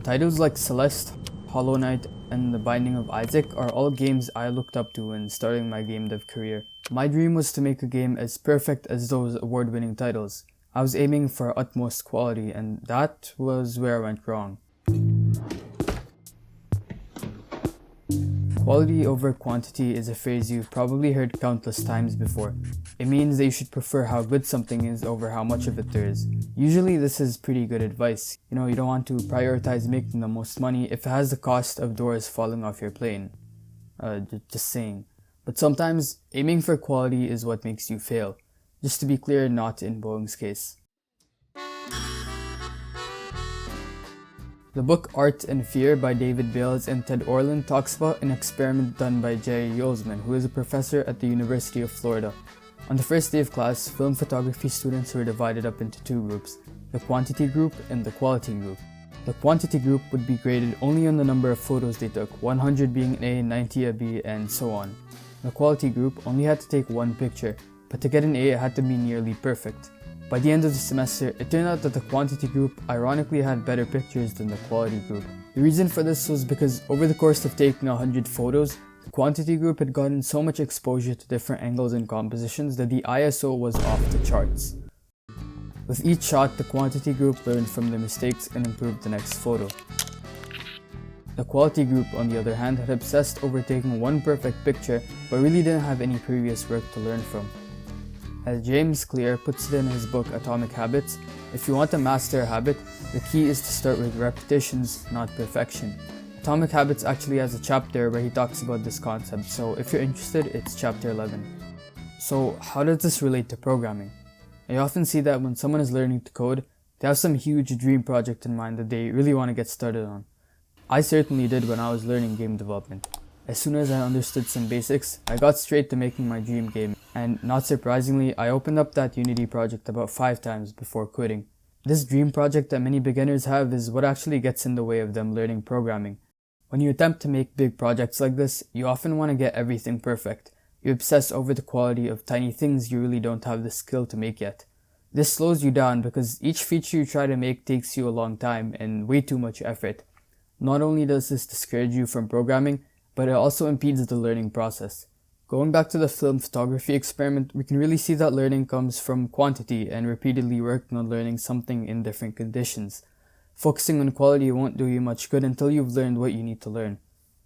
Titles like Celeste, Hollow Knight, and The Binding of Isaac are all games I looked up to when starting my game dev career. My dream was to make a game as perfect as those award-winning titles. I was aiming for utmost quality, and that was where I went wrong. Quality over quantity is a phrase you've probably heard countless times before. It means that you should prefer how good something is over how much of it there is. Usually this is pretty good advice. You don't want to prioritize making the most money if it has the cost of doors falling off your plane. Just saying. But sometimes aiming for quality is what makes you fail. Just to be clear, not in Boeing's case. The book Art and Fear by David Bales and Ted Orland talks about an experiment done by Jerry Yolzman, who is a professor at the University of Florida. On the first day of class, film photography students were divided up into two groups, the quantity group and the quality group. The quantity group would be graded only on the number of photos they took, 100 being an A, 90 a B, and so on. The quality group only had to take one picture, but to get an A it had to be nearly perfect. By the end of the semester, it turned out that the quantity group ironically had better pictures than the quality group. The reason for this was because over the course of taking 100 photos, the quantity group had gotten so much exposure to different angles and compositions that the ISO was off the charts. With each shot, the quantity group learned from their mistakes and improved the next photo. The quality group, on the other hand, had obsessed over taking one perfect picture but really didn't have any previous work to learn from. As James Clear puts it in his book Atomic Habits, if you want to master a habit, the key is to start with repetitions, not perfection. Atomic Habits actually has a chapter where he talks about this concept, so if you're interested, it's chapter 11. So how does this relate to programming? I often see that when someone is learning to code, they have some huge dream project in mind that they really want to get started on. I certainly did when I was learning game development. As soon as I understood some basics, I got straight to making my dream game, and not surprisingly, I opened up that Unity project about 5 times before quitting. This dream project that many beginners have is what actually gets in the way of them learning programming. When you attempt to make big projects like this, you often want to get everything perfect. You obsess over the quality of tiny things you really don't have the skill to make yet. This slows you down because each feature you try to make takes you a long time and way too much effort. Not only does this discourage you from programming, but it also impedes the learning process. Going back to the film photography experiment, we can really see that learning comes from quantity and repeatedly working on learning something in different conditions. Focusing on quality won't do you much good until you've learned what you need to learn.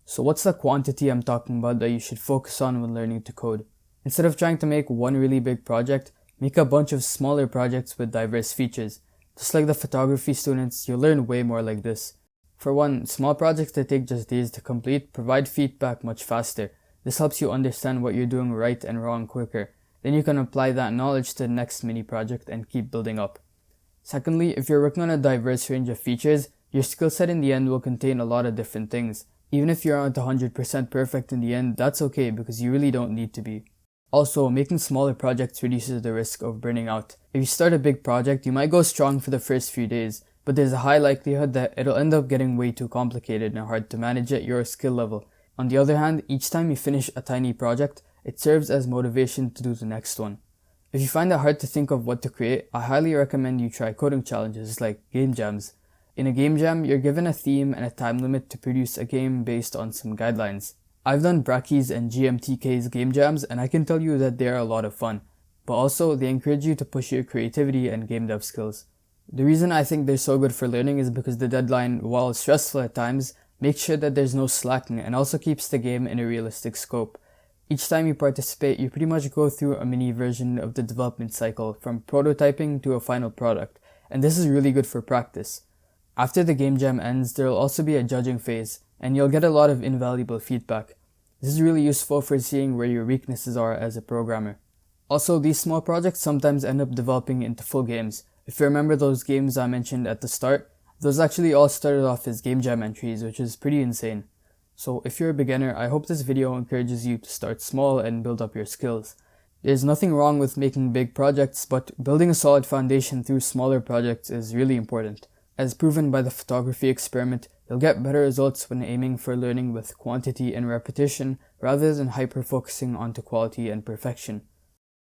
So what's the quantity I'm talking about that you should focus on when learning to code? Instead of trying to make one really big project, make a bunch of smaller projects with diverse features. Just like the photography students, you'll learn way more like this. For one, small projects that take just days to complete provide feedback much faster. This helps you understand what you're doing right and wrong quicker. Then you can apply that knowledge to the next mini project and keep building up. Secondly, if you're working on a diverse range of features, your skill set in the end will contain a lot of different things. Even if you aren't 100% perfect in the end, that's okay because you really don't need to be. Also, making smaller projects reduces the risk of burning out. If you start a big project, you might go strong for the first few days, but there's a high likelihood that it'll end up getting way too complicated and hard to manage at your skill level. On the other hand, each time you finish a tiny project, it serves as motivation to do the next one. If you find it hard to think of what to create, I highly recommend you try coding challenges like game jams. In a game jam, you're given a theme and a time limit to produce a game based on some guidelines. I've done Bracky's and GMTK's game jams, and I can tell you that they are a lot of fun, but also they encourage you to push your creativity and game dev skills. The reason I think they're so good for learning is because the deadline, while stressful at times, makes sure that there's no slacking and also keeps the game in a realistic scope. Each time you participate, you pretty much go through a mini version of the development cycle, from prototyping to a final product, and this is really good for practice. After the game jam ends, there will also be a judging phase, and you'll get a lot of invaluable feedback. This is really useful for seeing where your weaknesses are as a programmer. Also, these small projects sometimes end up developing into full games. If you remember those games I mentioned at the start, those actually all started off as game jam entries, which is pretty insane. So if you're a beginner, I hope this video encourages you to start small and build up your skills. There's nothing wrong with making big projects, but building a solid foundation through smaller projects is really important. As proven by the photography experiment, you'll get better results when aiming for learning with quantity and repetition rather than hyper-focusing onto quality and perfection.